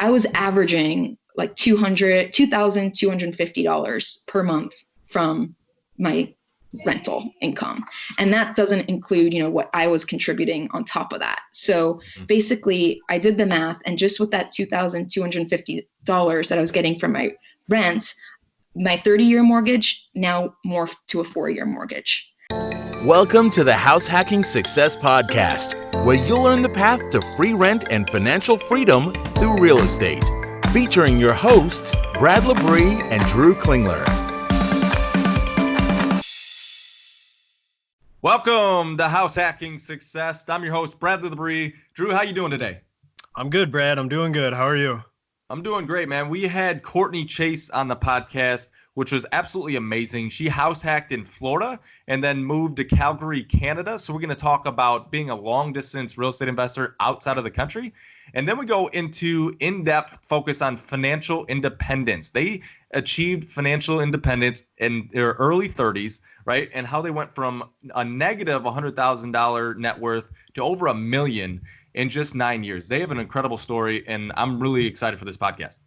I was averaging like $2,250 per month from my rental income. And that doesn't include, what I was contributing on top of that. So basically I did the math, and just with that $2,250 that I was getting from my rent, my 30-year mortgage now morphed to a 4-year mortgage. Welcome to the House Hacking Success Podcast, where you'll learn the path to free rent and financial freedom through real estate. Featuring your hosts, Brad Labrie and Drew Klingler. Welcome to House Hacking Success. I'm your host, Brad Labrie. Drew, how you doing today? I'm good, Brad. I'm doing good. How are you? I'm doing great, man. We had Courtney Chase on the podcast, which was absolutely amazing. She house hacked in Florida and then moved to Calgary, Canada. So we're going to talk about being a long-distance real estate investor outside of the country. And then we go into in-depth focus on financial independence. They achieved financial independence in their early 30s, right? And how they went from a negative $100,000 net worth to over $1 million in just 9 years. They have an incredible story, and I'm really excited for this podcast.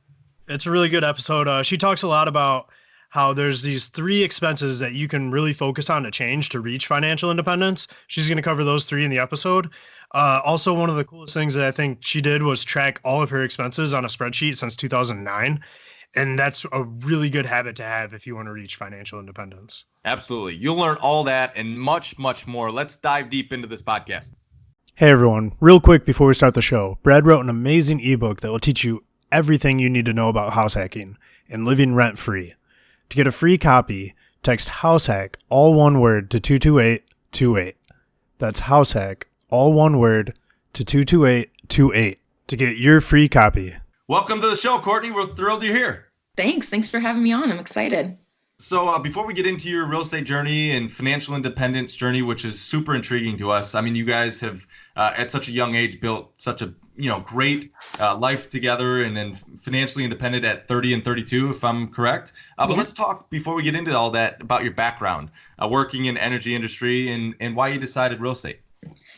It's a really good episode. She talks a lot about how there's these 3 expenses that you can really focus on to change to reach financial independence. She's going to cover those 3 in the episode. Also, one of the coolest things that I think she did was track all of her expenses on a spreadsheet since 2009. And that's a really good habit to have if you want to reach financial independence. Absolutely. You'll learn all that and much, much more. Let's dive deep into this podcast. Hey everyone, real quick before we start the show, Brad wrote an amazing ebook that will teach you everything you need to know about house hacking and living rent-free. To get a free copy, text HouseHack, all one word, to 22828. That's HouseHack, all one word, to 22828 to get your free copy. Welcome to the show, Courtney. We're thrilled you're here. Thanks for having me on. I'm excited. So before we get into your real estate journey and financial independence journey, which is super intriguing to us, I mean, you guys have at such a young age built such a great life together, and then financially independent at 30 and 32, if I'm correct. But let's talk, before we get into all that, about your background, working in energy industry and why you decided real estate.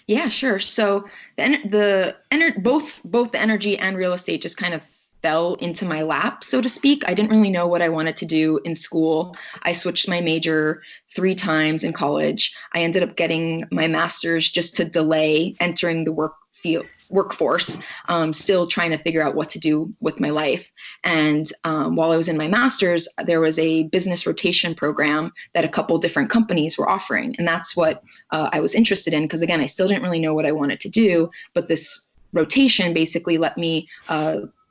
Yeah, sure. So both the energy and real estate just kind of fell into my lap, so to speak. I didn't really know what I wanted to do in school. I switched my major 3 times in college. I ended up getting my master's just to delay entering the workforce, still trying to figure out what to do with my life. And while I was in my master's, there was a business rotation program that a couple different companies were offering. And that's what I was interested in, because again, I still didn't really know what I wanted to do, but this rotation basically let me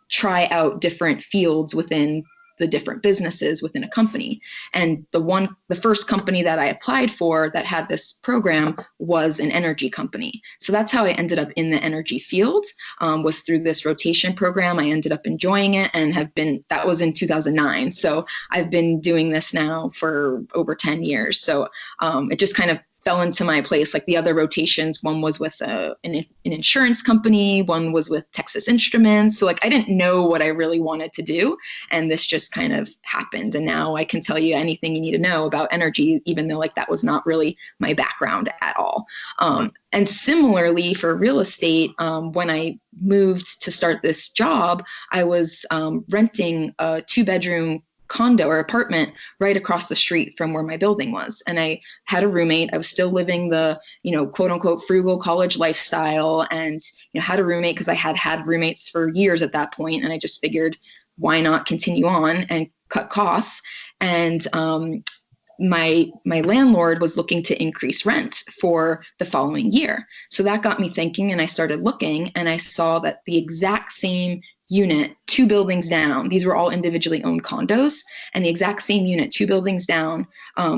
try out different fields within the different businesses within a company. And the first company that I applied for that had this program was an energy company. So that's how I ended up in the energy field, was through this rotation program. I ended up enjoying it and that was in 2009. So I've been doing this now for over 10 years. So it just kind of fell into my place. Like the other rotations, one was with an insurance company, one was with Texas Instruments. So like I didn't know what I really wanted to do, and this just kind of happened. And now I can tell you anything you need to know about energy, even though like that was not really my background at all. And similarly for real estate, when I moved to start this job, I was renting a 2-bedroom condo or apartment right across the street from where my building was. And I had a roommate. I was still living the, quote unquote frugal college lifestyle, and, had a roommate because I had roommates for years at that point. And I just figured, why not continue on and cut costs? And my landlord was looking to increase rent for the following year. So that got me thinking, and I started looking, and I saw that the exact same unit 2 buildings down, these were all individually owned condos, and the exact same unit 2 buildings down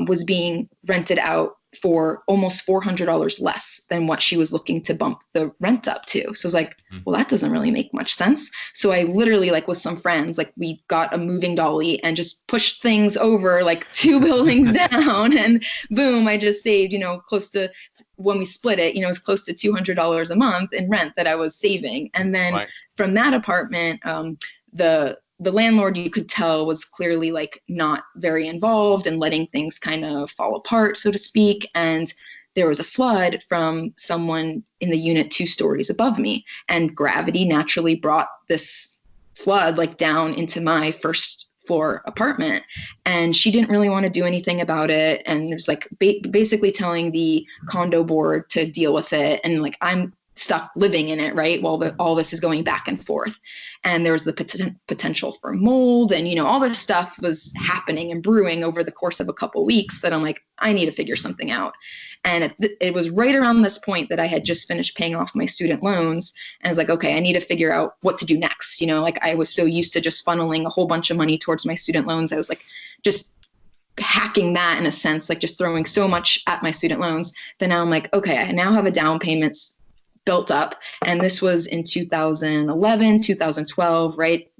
was being rented out for almost $400 less than what she was looking to bump the rent up to. So I was like, well, that doesn't really make much sense. So I literally, like with some friends, like we got a moving dolly and just pushed things over like 2 buildings down, and boom, I just saved, close to, when we split it, it was close to $200 a month in rent that I was saving. And then from that apartment, the landlord, you could tell, was clearly like not very involved and letting things kind of fall apart, so to speak. And there was a flood from someone in the unit 2 stories above me, and gravity naturally brought this flood like down into my first floor apartment, and she didn't really want to do anything about it, and it was like basically telling the condo board to deal with it, and like I'm stuck living in it, right, while all this is going back and forth. And there was the potential for mold, and all this stuff was happening and brewing over the course of a couple of weeks that I'm like, I need to figure something out. And it was right around this point that I had just finished paying off my student loans, and I was like, okay, I need to figure out what to do next. Like I was so used to just funneling a whole bunch of money towards my student loans. I was like just hacking that in a sense, like just throwing so much at my student loans. Then now I'm like, okay, I now have a down payment built up. And this was in 2011, 2012, right?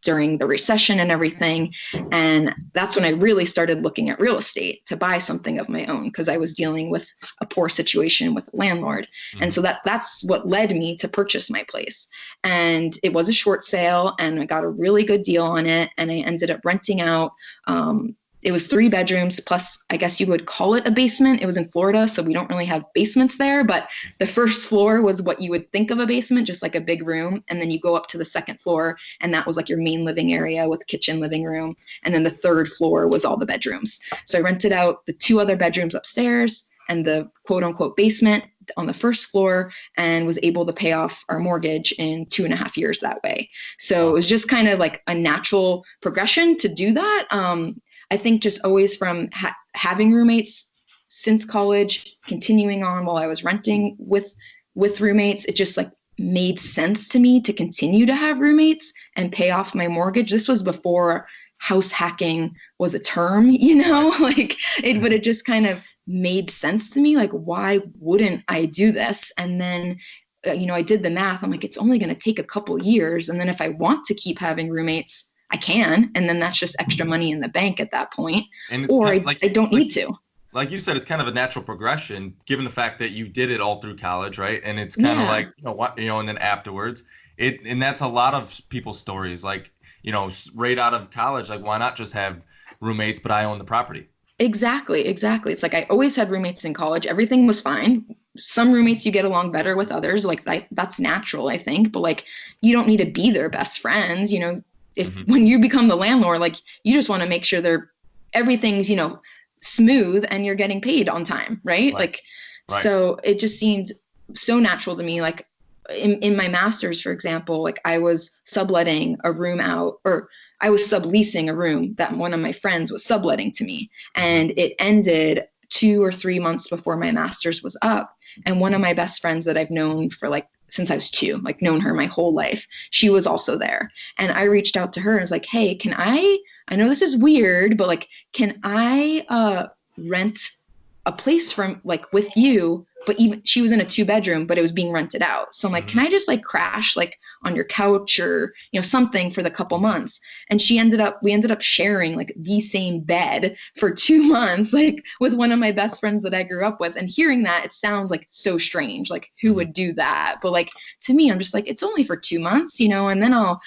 During the recession and everything. And that's when I really started looking at real estate to buy something of my own, because I was dealing with a poor situation with a landlord. Mm-hmm. And so that's what led me to purchase my place. And it was a short sale, and I got a really good deal on it. And I ended up renting out, it was 3 bedrooms plus, I guess you would call it a basement. It was in Florida, so we don't really have basements there, but the first floor was what you would think of a basement, just like a big room. And then you go up to the second floor, and that was like your main living area with kitchen, living room. And then the third floor was all the bedrooms. So I rented out the 2 other bedrooms upstairs and the quote unquote basement on the first floor, and was able to pay off our mortgage in 2.5 years that way. So it was just kind of like a natural progression to do that. I think just always from having roommates since college, continuing on while I was renting with roommates, it just like made sense to me to continue to have roommates and pay off my mortgage. This was before house hacking was a term, like but it just kind of made sense to me. Like, why wouldn't I do this? And then, I did the math. I'm like, it's only going to take a couple years. And then if I want to keep having roommates, I can, and then that's just extra money in the bank at that point, or I don't need to. Like you said, it's kind of a natural progression given the fact that you did it all through college, right? And it's kind of like, and then afterwards, and that's a lot of people's stories. Like, right out of college, like, why not just have roommates, but I own the property? Exactly. It's like I always had roommates in college. Everything was fine. Some roommates you get along better with others, like that's natural, I think. But like, you don't need to be their best friends, when you become the landlord, like you just want to make sure everything's, smooth and you're getting paid on time. Right. Like, so it just seemed so natural to me. Like in my master's, for example, like I was subletting a room out, or I was subleasing a room that one of my friends was subletting to me. And it ended 2 or 3 months before my master's was up. And one of my best friends that I've known for since I was 2, like known her my whole life, she was also there. And I reached out to her and was like, hey, I know this is weird, but like, can I rent a place from with you? But even she was in a 2-bedroom, but it was being rented out. So I'm like, can I just crash on your couch or, something for the couple months? And we ended up sharing the same bed for 2 months, with one of my best friends that I grew up with. And hearing that, it sounds so strange, who would do that? But to me, I'm just it's only for 2 months, and then I'll,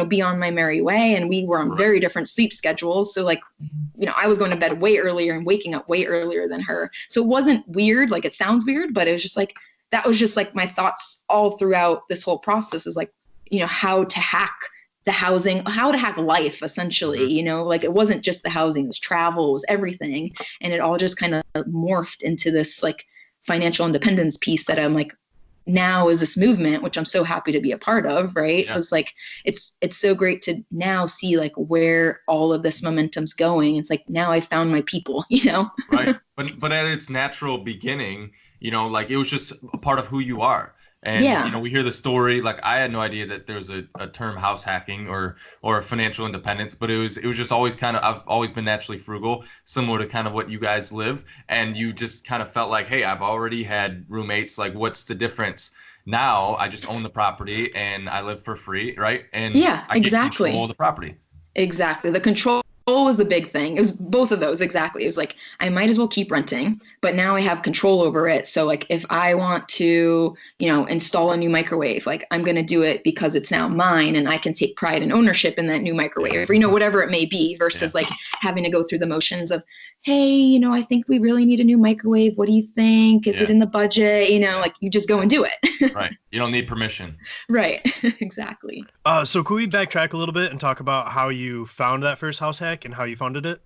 be on my merry way. And we were on very different sleep schedules. So I was going to bed way earlier and waking up way earlier than her. So it wasn't weird. It sounds weird, but it was just that was just my thoughts all throughout this whole process is how to hack the housing, how to hack life, essentially. It wasn't just the housing, it was travel, it was everything. And it all just kind of morphed into this financial independence piece that I'm now is this movement, which I'm so happy to be a part of, right? Yeah. It's so great to now see where all of this momentum's going. It's now I found my people, Right. But at its natural beginning, it was just a part of who you are. And, we hear the story, I had no idea that there's a term house hacking or financial independence, but it was just always I've always been naturally frugal, similar to kind of what you guys live. And you just kind of felt hey, I've already had roommates. What's the difference? Now I just own the property and I live for free. Right. And I get control of the property. Exactly. The control control was the big thing. It was both of those, exactly. It was like, I might as well keep renting, but now I have control over it. So like, if I want to, install a new microwave, like I'm going to do it because it's now mine and I can take pride and ownership in that new microwave, or, whatever it may be, versus like having to go through the motions of, hey, I think we really need a new microwave. What do you think? Is it in the budget? Like you just go and do it. Right. You don't need permission. Right. Exactly. So could we backtrack a little bit and talk about how you found that first house hack and how you funded it?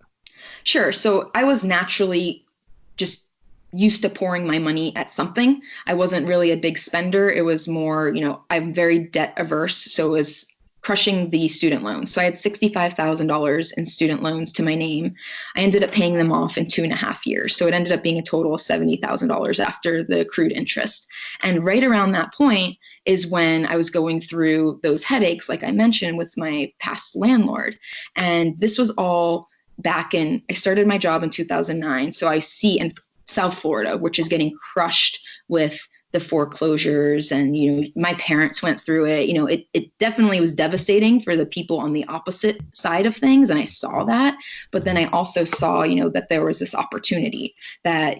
Sure. So I was naturally just used to pouring my money at something. I wasn't really a big spender. It was more, I'm very debt averse. So it was crushing the student loans. So I had $65,000 in student loans to my name. I ended up paying them off in 2.5 years. So it ended up being a total of $70,000 after the accrued interest. And right around that point is when I was going through those headaches, like I mentioned, with my past landlord. And this was all back I started my job in 2009. So I see in South Florida, which is getting crushed with the foreclosures, and my parents went through it. It definitely was devastating for the people on the opposite side of things, and I saw that. But then I also saw that there was this opportunity that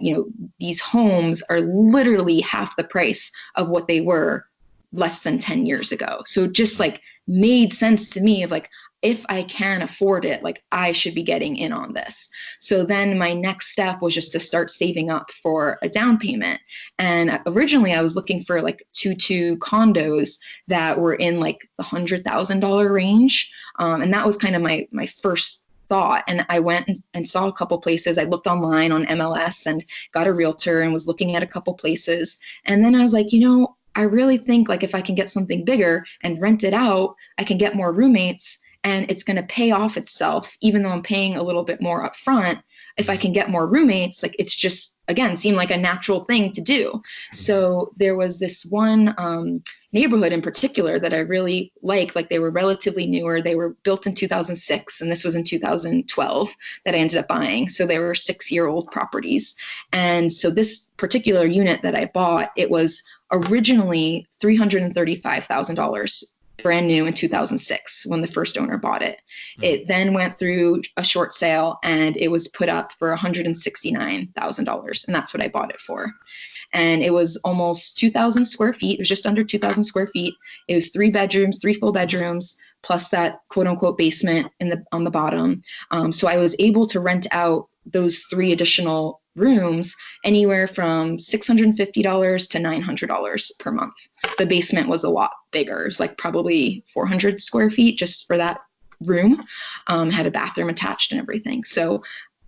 these homes are literally half the price of what they were less than 10 years ago. So it just like made sense to me of like, if I can afford it, like I should be getting in on this. So then my next step was just to start saving up for a down payment. And originally I was looking for like 2 condos that were in like the $100,000 range. And that was kind of my first thought. And I went and saw a couple places. I looked online on MLS and got a realtor and was looking at a couple places. And then I was like, I really think like if I can get something bigger and rent it out, I can get more roommates. And it's going to pay off itself, even though I'm paying a little bit more upfront. If I can get more roommates, like it's just, again, seemed like a natural thing to do. So there was this one neighborhood in particular that I really like they were relatively newer. They were built in 2006, and this was in 2012 that I ended up buying. So they were 6-year-old properties. And so this particular unit that I bought, it was originally $335,000. Brand new in 2006 when the first owner bought it. It then went through a short sale and it was put up for $169,000. And that's what I bought it for. And it was almost 2,000 square feet. It was just under 2,000 square feet. It was 3 bedrooms, 3 full bedrooms, plus that quote unquote basement on the bottom. So I was able to rent out those 3 additional rooms anywhere from $650 to $900 per month. The basement was a lot bigger. It was like probably 400 square feet just for that room. Had a bathroom attached and everything. So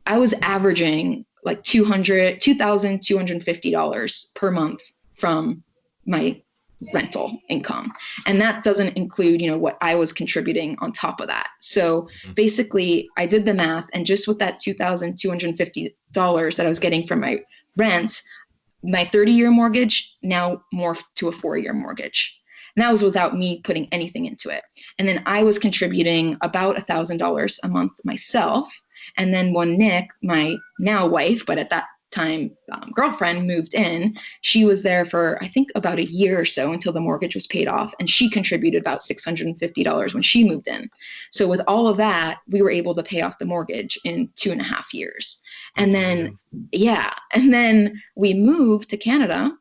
I was averaging like $2,250 per month from my rental income. And that doesn't include, what I was contributing on top of that. So basically I did the math, and just with that $2,250 that I was getting from my rent, my 30-year mortgage now morphed to a 4-year mortgage. And that was without me putting anything into it. And then I was contributing about $1,000 a month myself. And then when Nick, my now wife, but at that time girlfriend, moved in, she was there for I think about a year or so until the mortgage was paid off, and she contributed about $650 when she moved in. So with all of that, we were able to pay off the mortgage in 2.5 years. And then and then we moved to Canada,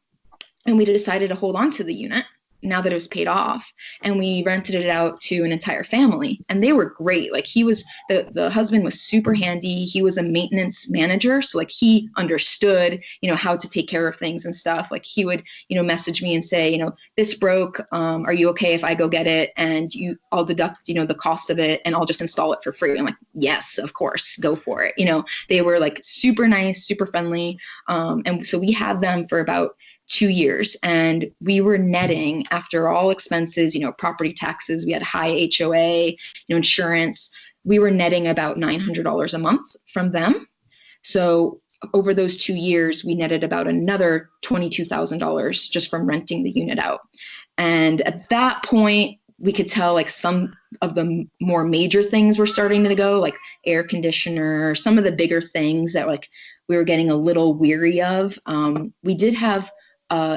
and we decided to hold on to the unit now that it was paid off, and we rented it out to an entire family, and they were great. Like he was, the husband was super handy. He was a maintenance manager. So like he understood, how to take care of things and stuff. Like he would, message me and say, this broke. Are you okay if I go get it? And I'll deduct, the cost of it, and I'll just install it for free. I'm like, yes, of course, go for it. They were like super nice, super friendly. And so we had them for about 2 years, and we were netting after all expenses, property taxes, we had high HOA, insurance, we were netting about $900 a month from them. So over those 2 years, we netted about another $22,000 just from renting the unit out. And at that point, we could tell like some of the more major things were starting to go, like air conditioner, some of the bigger things that like we were getting a little weary of. We did have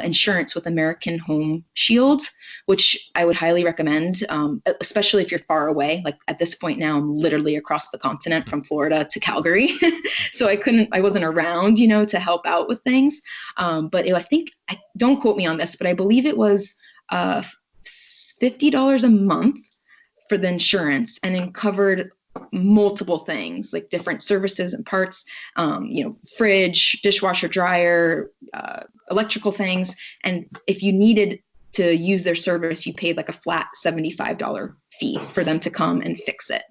insurance with American Home Shield, which I would highly recommend, especially if you're far away. Like at this point now, I'm literally across the continent from Florida to Calgary. So I wasn't around, to help out with things. Don't quote me on this, but I believe it was $50 a month for the insurance, and it covered multiple things like different services and parts, fridge, dishwasher, dryer, electrical things. And if you needed to use their service, you paid like a flat $75 fee for them to come and fix it.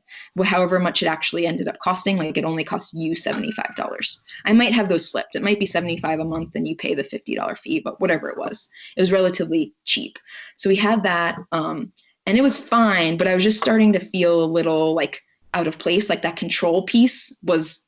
However much it actually ended up costing, like it only cost you $75. I might have those flipped. It might be $75 a month and you pay the $50 fee, but whatever it was relatively cheap. So we had that, and it was fine, but I was just starting to feel a little like out of place, like that control piece was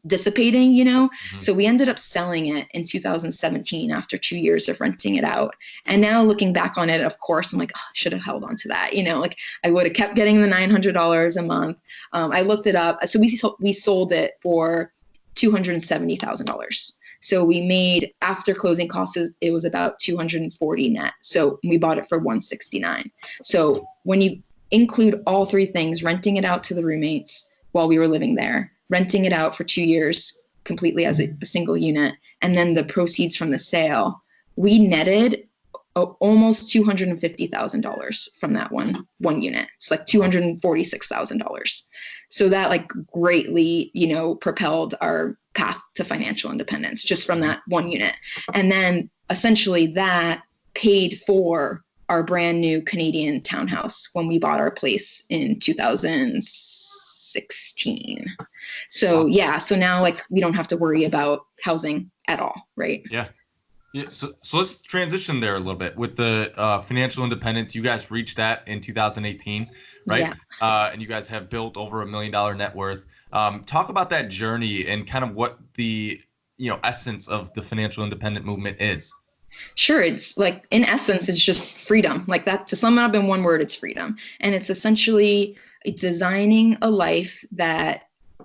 dissipating, So we ended up selling it in 2017 after 2 years of renting it out. And now looking back on it, of course, I'm like, oh, I should have held on to that. Like I would have kept getting the $900 a month. I looked it up. So we sold it for $270,000. So we made, after closing costs, it was about 240 net. So we bought it for 169. So when you include all three things, renting it out to the roommates while we were living there, renting it out for 2 years completely as a single unit, and then the proceeds from the sale, we netted almost $250,000 from that one unit. It's like $246,000. So that like greatly, propelled our path to financial independence just from that one unit. And then essentially that paid for our brand new Canadian townhouse when we bought our place in 2016. So yeah, so now like we don't have to worry about housing at all, right? Yeah. So let's transition there a little bit with the financial independence. You guys reached that in 2018, right? Yeah. And you guys have built over $1 million net worth. Talk about that journey and kind of what the essence of the financial independent movement is. Sure. It's like, in essence, it's just freedom. Like that, to sum it up in one word, it's freedom. And it's essentially designing a life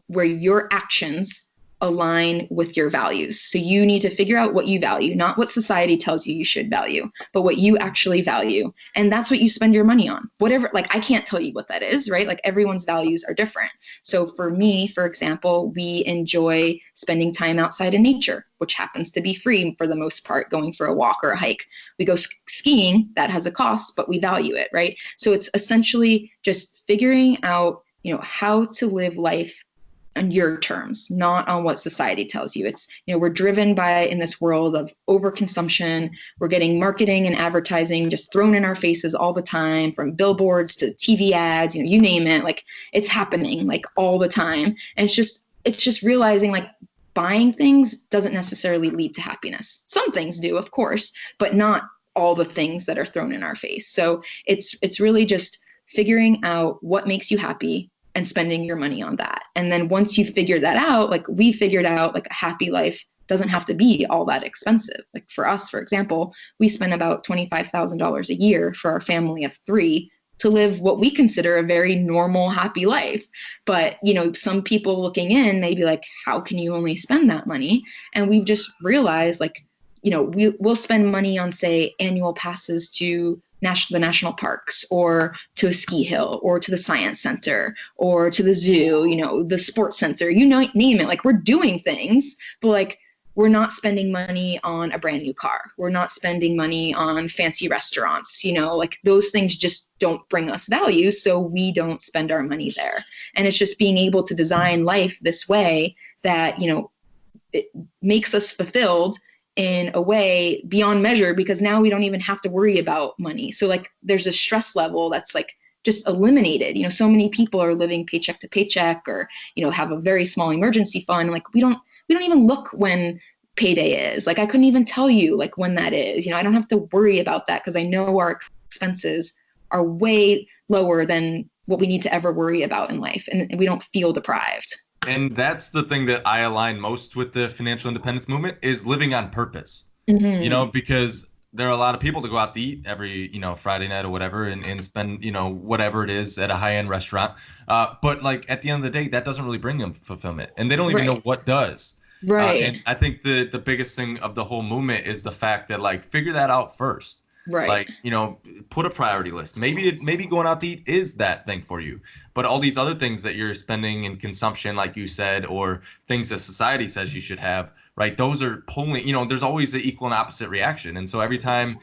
where your actions align with your values. So you need to figure out what you value, not what society tells you should value, but what you actually value. And that's what you spend your money on. Whatever, like I can't tell you what that is, right? Like everyone's values are different. So for me, for example, we enjoy spending time outside in nature, which happens to be free for the most part, going for a walk or a hike. We go skiing, that has a cost, but we value it, right? So it's essentially just figuring out, how to live life on your terms, not on what society tells you. It's, we're driven in this world of overconsumption. We're getting marketing and advertising just thrown in our faces all the time, from billboards to TV ads, you name it. Like it's happening like all the time. And it's just realizing like buying things doesn't necessarily lead to happiness. Some things do, of course, but not all the things that are thrown in our face. So it's really just figuring out what makes you happy and spending your money on that. And then once you figure that out, like we figured out, like a happy life doesn't have to be all that expensive. Like for us, for example, we spend about $25,000 a year for our family of 3 to live what we consider a very normal, happy life. But, some people looking in may be like, how can you only spend that money? And we've just realized like, we'll spend money on, say, annual passes to the national parks, or to a ski hill, or to the science center, or to the zoo, the sports center, name it. Like we're doing things, but like we're not spending money on a brand new car. We're not spending money on fancy restaurants, like those things just don't bring us value. So we don't spend our money there. And it's just being able to design life this way that, it makes us fulfilled in a way beyond measure, because now we don't even have to worry about money. So like there's a stress level that's like just eliminated. So many people are living paycheck to paycheck, or, have a very small emergency fund. Like we don't even look when payday is. Like I couldn't even tell you like when that is. I don't have to worry about that because I know our expenses are way lower than what we need to ever worry about in life, and we don't feel deprived. And that's the thing that I align most with the financial independence movement, is living on purpose. Because there are a lot of people that go out to eat every, Friday night or whatever, and spend, whatever it is at a high-end restaurant. But like at the end of the day, that doesn't really bring them fulfillment, and they don't even know what does. Right. And I think the biggest thing of the whole movement is the fact that like figure that out first. Right. Like, put a priority list. Maybe going out to eat is that thing for you. But all these other things that you're spending in consumption, like you said, or things that society says you should have, right? Those are pulling, there's always an equal and opposite reaction. And so every time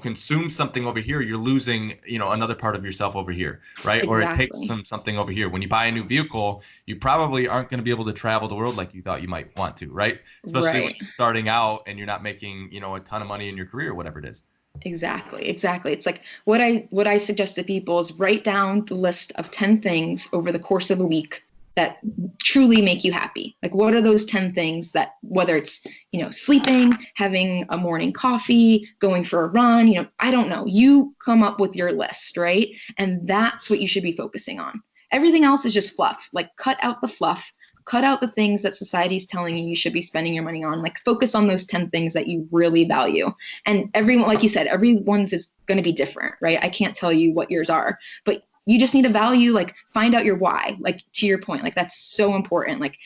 consume something over here, you're losing, another part of yourself over here, right? Or it takes Exactly. something over here. When you buy a new vehicle, you probably aren't going to be able to travel the world like you thought you might want to, right? Especially when Right. you're starting out and you're not making, a ton of money in your career, whatever it is. Exactly. Exactly. It's like what I suggest to people is write down the list of 10 things over the course of a week that truly make you happy. Like what are those 10 things that, whether it's, sleeping, having a morning coffee, going for a run, I don't know. You come up with your list, right? And that's what you should be focusing on. Everything else is just fluff. Like cut out the fluff. Cut out the things that society is telling you should be spending your money on. Like focus on those 10 things that you really value. And everyone, like you said, everyone's is going to be different, right? I can't tell you what yours are, but you just need to value, like find out your why, like to your point, like that's so important. Like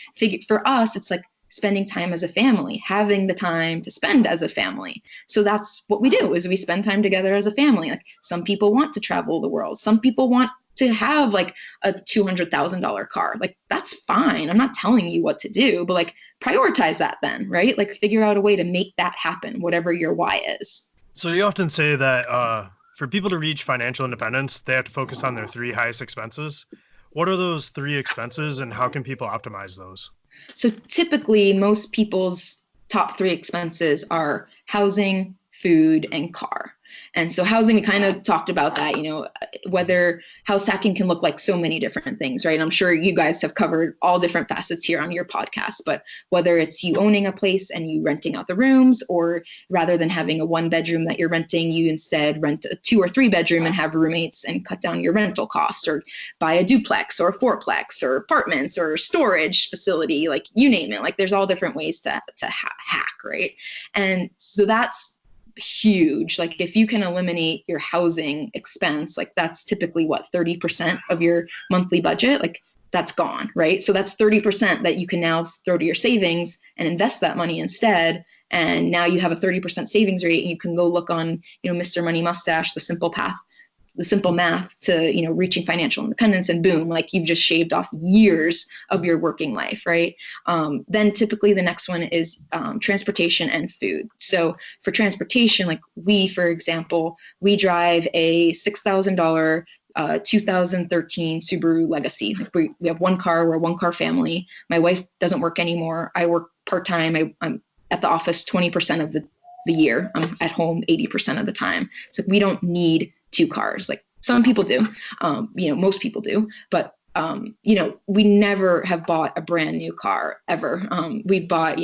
for us, it's like spending time as a family, having the time to spend as a family. So that's what we do is we spend time together as a family. Like some people want to travel the world. Some people want to have like a $200,000 car. Like that's fine. I'm not telling you what to do, but like prioritize that then, right? Like figure out a way to make that happen, whatever your why is. So you often say that for people to reach financial independence, they have to focus on their three highest expenses. What are those three expenses and how can people optimize those? So typically most people's top three expenses are housing, food, and car. And so housing, we kind of talked about that, whether house hacking can look like so many different things, right? I'm sure you guys have covered all different facets here on your podcast, but whether it's you owning a place and you renting out the rooms, or rather than having a 1-bedroom that you're renting, you instead rent a 2 or 3 bedroom and have roommates and cut down your rental costs, or buy a duplex or a fourplex or apartments or storage facility, like you name it. Like there's all different ways to hack, right? And so that's huge. Like if you can eliminate your housing expense, like that's typically what, 30% of your monthly budget, like that's gone, right? So that's 30% that you can now throw to your savings and invest that money instead. And now you have a 30% savings rate and you can go look on, Mr. Money Mustache, the simple math to, reaching financial independence, and boom, like you've just shaved off years of your working life, right? Then typically the next one is transportation and food. So for transportation, like for example, we drive a $6,000 2013 Subaru Legacy. Like we have one car, we're a 1-car family. My wife doesn't work anymore. I work part-time. I'm at the office 20% of the year. I'm at home 80% of the time. So we don't need 2 cars. Like some people do, most people do, but we never have bought a brand new car ever. We bought,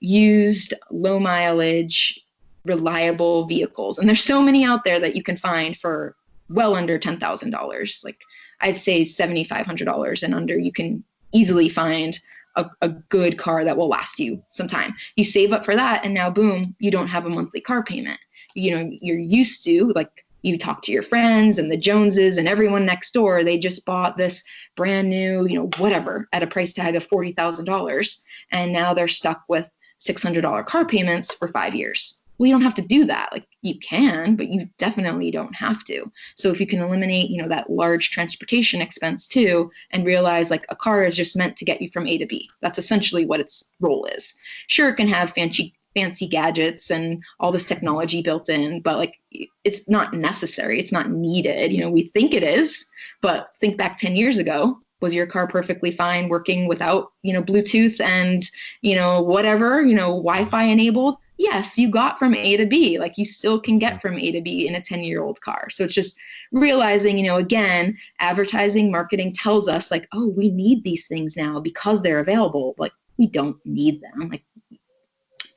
used, low mileage, reliable vehicles. And there's so many out there that you can find for well under $10,000. Like I'd say $7,500 and under, you can easily find a good car that will last you some time. You save up for that, and now boom, you don't have a monthly car payment. You're used to, like, you talk to your friends and the Joneses and everyone next door, they just bought this brand new, whatever, at a price tag of $40,000. And now they're stuck with $600 car payments for 5 years. Well, you don't have to do that. Like you can, but you definitely don't have to. So if you can eliminate, that large transportation expense too, and realize like a car is just meant to get you from A to B. That's essentially what its role is. Sure, it can have fancy gadgets and all this technology built in, but like it's not necessary. It's not needed. We think it is, but think back 10 years ago. Was your car perfectly fine working without, Bluetooth and, whatever, Wi-Fi enabled? Yes, you got from A to B. Like you still can get from A to B in a 10-year-old car. So it's just realizing, again, advertising, marketing tells us like, oh, we need these things now because they're available. Like we don't need them. Like,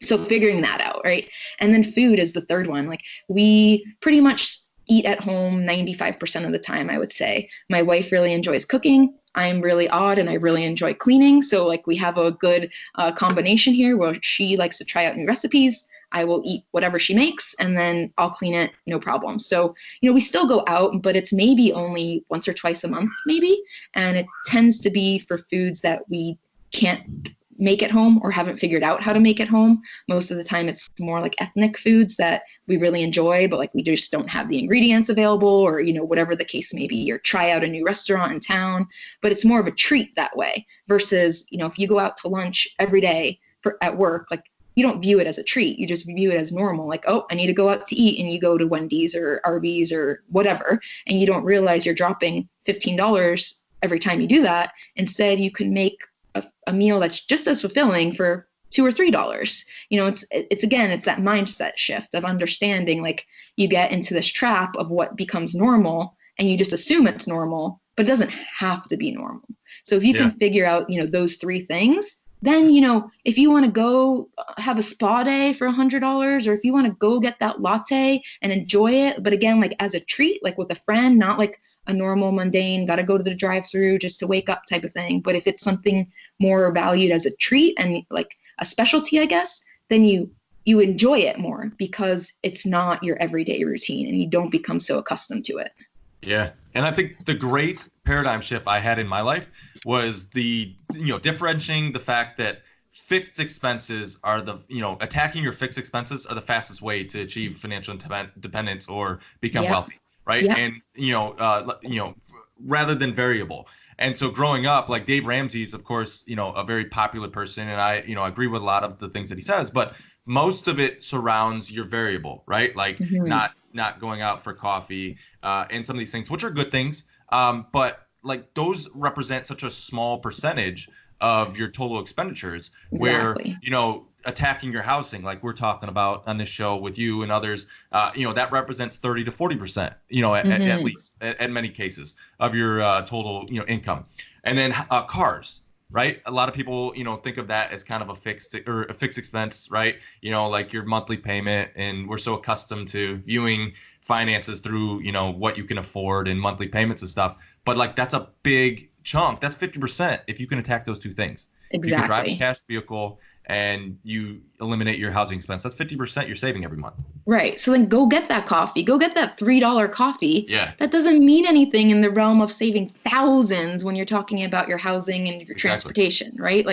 so figuring that out, right? And then food is the third one. Like we pretty much eat at home 95% of the time, I would say. My wife really enjoys cooking. I'm really odd and I really enjoy cleaning. So like we have a good combination here where she likes to try out new recipes. I will eat whatever she makes and then I'll clean it, no problem. So, we still go out, but it's maybe only once or twice a month, maybe. And it tends to be for foods that we can't make at home or haven't figured out how to make at home. Most of the time it's more like ethnic foods that we really enjoy, but like we just don't have the ingredients available, or, you know, whatever the case may be, or try out a new restaurant in town. But it's more of a treat that way versus, you know, if you go out to lunch every day at work, like you don't view it as a treat. You just view it as normal. Like, oh, I need to go out to eat. And you go to Wendy's or Arby's or whatever. And you don't realize you're dropping $15 every time you do that. Instead, you can make a meal that's just as fulfilling for $2 or $3. You know, it's again, it's that mindset shift of understanding, like you get into this trap of what becomes normal and you just assume it's normal, but it doesn't have to be normal. So if you can figure out, you know, those three things, then, you know, if you want to go have a spa day for $100, or if you want to go get that latte and enjoy it, but again, like as a treat, like with a friend, not like a normal mundane, got to go to the drive-through just to wake up type of thing. But if it's something more valued as a treat and like a specialty, I guess, then you enjoy it more because it's not your everyday routine and you don't become so accustomed to it. Yeah. And I think the great paradigm shift I had in my life was the, you know, differentiating the fact that fixed expenses are attacking your fixed expenses are the fastest way to achieve financial independence or become wealthy. Right. Yeah. And, rather than variable. And so growing up, like Dave Ramsey's, of course, you know, a very popular person. And I agree with a lot of the things that he says, but most of it surrounds your variable, right? Like not going out for coffee and some of these things, which are good things. But like those represent such a small percentage of your total expenditures where, you know, attacking your housing, like we're talking about on this show with you and others, that represents 30 to 40%, at least at many cases of your total, income. And then cars, right? A lot of people, think of that as kind of a fixed expense, right? Like your monthly payment, and we're so accustomed to viewing finances through, what you can afford and monthly payments and stuff. But like, that's a big chunk. That's 50% if you can attack those two things. Exactly. You can drive a cash vehicle and you eliminate your housing expense. That's 50% you're saving every month. Right. So then go get that coffee. Go get that $3 coffee. Yeah. That doesn't mean anything in the realm of saving thousands when you're talking about your housing and your transportation, right?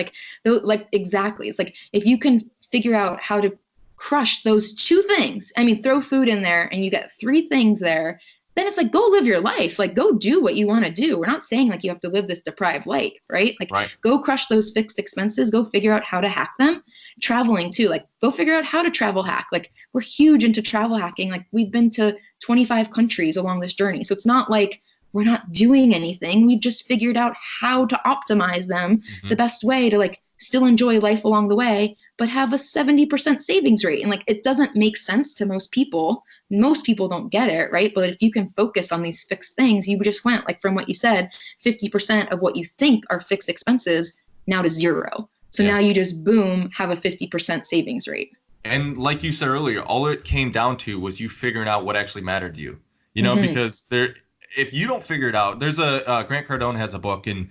Exactly. It's like if you can figure out how to crush those two things, throw food in there and you get three things there, then it's like, go live your life. Like, go do what you want to do. We're not saying like you have to live this deprived life, right? Go crush those fixed expenses, go figure out how to hack them. Traveling too, like go figure out how to travel hack. Like we're huge into travel hacking. Like we've been to 25 countries along this journey. So it's not like we're not doing anything. We've just figured out how to optimize them the best way to like still enjoy life along the way, but have a 70% savings rate. And like, it doesn't make sense to most people. Most people don't get it, right? But if you can focus on these fixed things, you just went like from what you said, 50% of what you think are fixed expenses now to zero. So now you just boom, have a 50% savings rate. And like you said earlier, all it came down to was you figuring out what actually mattered to you, because if you don't figure it out, there's Grant Cardone has a book, and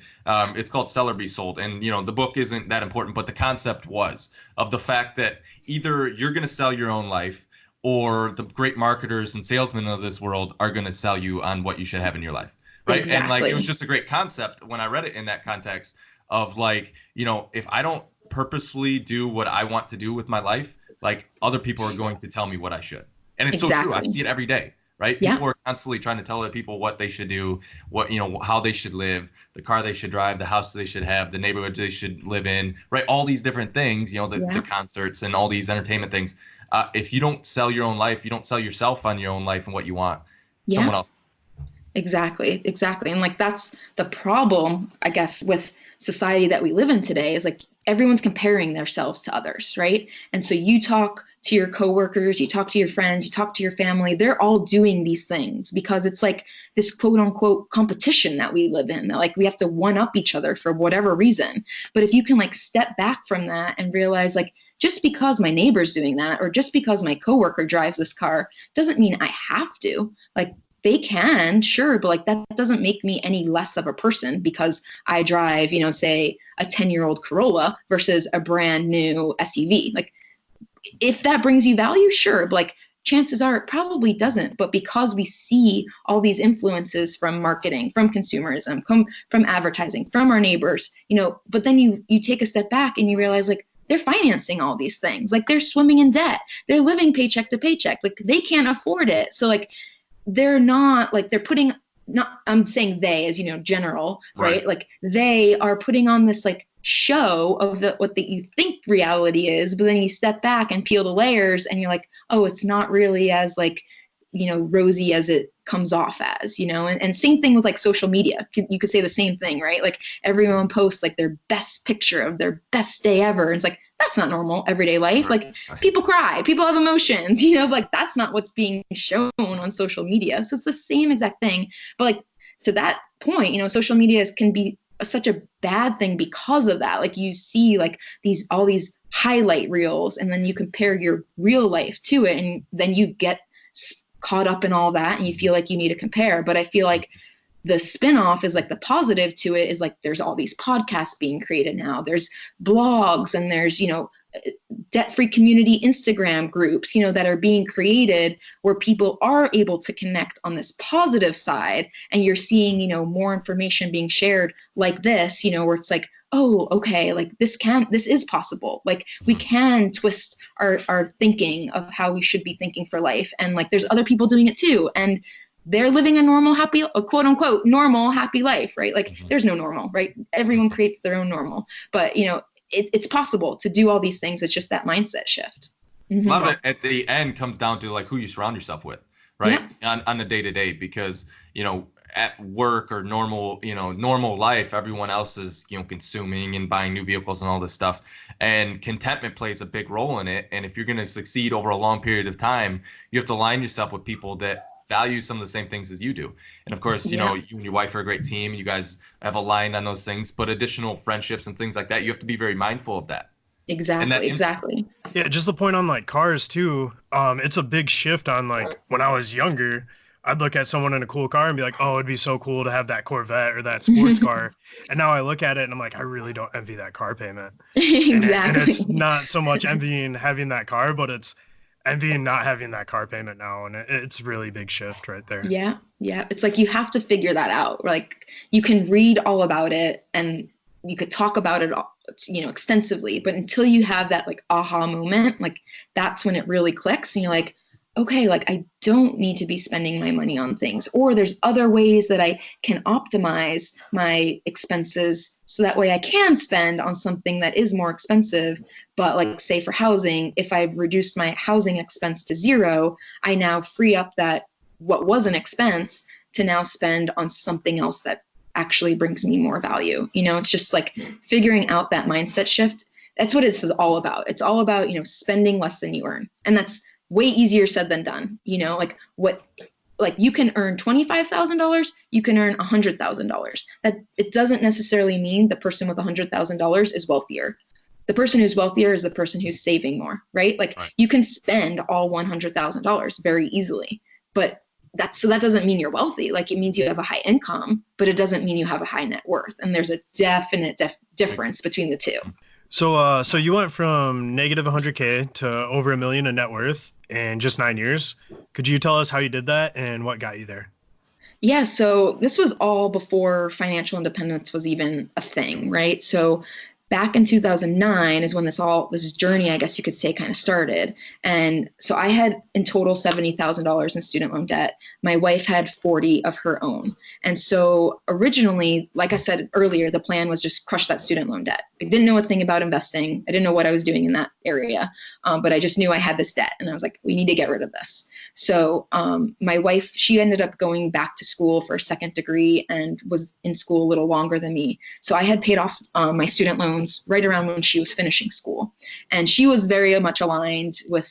it's called Sell or Be Sold. And, the book isn't that important, but the concept was of the fact that either you're going to sell your own life or the great marketers and salesmen of this world are going to sell you on what you should have in your life. Right. Exactly. And like, it was just a great concept when I read it in that context of like, if I don't purposefully do what I want to do with my life, like other people are going to tell me what I should. And it's so true. I see it every day. Right? Yeah. People are constantly trying to tell other people what they should do, what, how they should live, the car they should drive, the house they should have, the neighborhood they should live in, right? All these different things, the concerts and all these entertainment things. If you don't sell your own life, you don't sell yourself on your own life and what you want, someone else. Exactly. And like, that's the problem, I guess, with society that we live in today is like everyone's comparing themselves to others, right? And so you talk to your coworkers, you talk to your friends, you talk to your family, they're all doing these things because it's like this quote unquote competition that we live in. Like we have to one up each other for whatever reason. But if you can like step back from that and realize like, just because my neighbor's doing that, or just because my coworker drives this car doesn't mean I have to. Like they can, sure, but like that doesn't make me any less of a person because I drive, say a 10-year-old Corolla versus a brand new SUV. Like if that brings you value, sure. But like chances are it probably doesn't. But because we see all these influences from marketing, from consumerism, from advertising, from our neighbors, but then you take a step back and you realize like they're financing all these things. Like they're swimming in debt. They're living paycheck to paycheck. Like they can't afford it. So like they're not like they're putting not I'm saying they as general, right? Like they are putting on this like show of what you think reality is, but then you step back and peel the layers and you're like, oh, it's not really as like rosy as it comes off as, and same thing with like social media. You could say the same thing, right? Like everyone posts like their best picture of their best day ever, and it's like that's not normal everyday life. Like people cry, people have emotions, like that's not what's being shown on social media. So it's the same exact thing, but like to that point, social media can be such a bad thing because of that. Like you see like all these highlight reels, and then you compare your real life to it, and then you get caught up in all that and you feel like you need to compare. But I feel like the spinoff is like the positive to it is like there's all these podcasts being created now, there's blogs, and there's debt-free community Instagram groups that are being created where people are able to connect on this positive side, and you're seeing more information being shared like this, where it's like, oh, okay, like this is possible. Like we can twist our thinking of how we should be thinking for life. And like, there's other people doing it too. And they're living a normal, happy, quote unquote, normal, happy life, right? Like there's no normal, right? Everyone creates their own normal, but it's possible to do all these things. It's just that mindset shift. A lot of it at the end comes down to like who you surround yourself with, right? Yeah. On the day-to-day, because, at work or normal life, everyone else is, consuming and buying new vehicles and all this stuff. And contentment plays a big role in it. And if you're going to succeed over a long period of time, you have to align yourself with people that value some of the same things as you do. And of course, you and your wife are a great team. You guys have aligned on those things, but additional friendships and things like that, you have to be very mindful of that. Exactly. Yeah, just the point on like cars too. It's a big shift on like when I was younger, I'd look at someone in a cool car and be like, oh, it'd be so cool to have that Corvette or that sports car. And now I look at it and I'm like, I really don't envy that car payment. Exactly. And it's not so much envying having that car, but it's envying not having that car payment now. And it's really big shift right there. Yeah. It's like you have to figure that out. Like you can read all about it and you could talk about it extensively, but until you have that like aha moment, like that's when it really clicks and you're like, okay, like I don't need to be spending my money on things, or there's other ways that I can optimize my expenses so that way I can spend on something that is more expensive. But like say for housing, if I've reduced my housing expense to zero, I now free up that what was an expense to now spend on something else that actually brings me more value. It's just like figuring out that mindset shift. That's what this is all about. It's all about, spending less than you earn. And that's way easier said than done. Like you can earn $25,000, you can earn $100,000. That it doesn't necessarily mean the person with $100,000 is wealthier. The person who's wealthier is the person who's saving more, right? Like you can spend all $100,000 very easily, but that doesn't mean you're wealthy. Like it means you have a high income, but it doesn't mean you have a high net worth. And there's a definite difference between the two. So you went from negative 100K to over $1 million in net worth in just 9 years. Could you tell us how you did that and what got you there? Yeah, so this was all before financial independence was even a thing, right? So back in 2009 is when this journey, I guess you could say, kind of started. And so I had in total $70,000 in student loan debt. My wife had 40 of her own. And so originally, like I said earlier, the plan was just crush that student loan debt. I didn't know a thing about investing. I didn't know what I was doing in that area, but I just knew I had this debt and I was like, we need to get rid of this. So my wife, she ended up going back to school for a second degree and was in school a little longer than me. So I had paid off my student loans right around when she was finishing school. And she was very much aligned with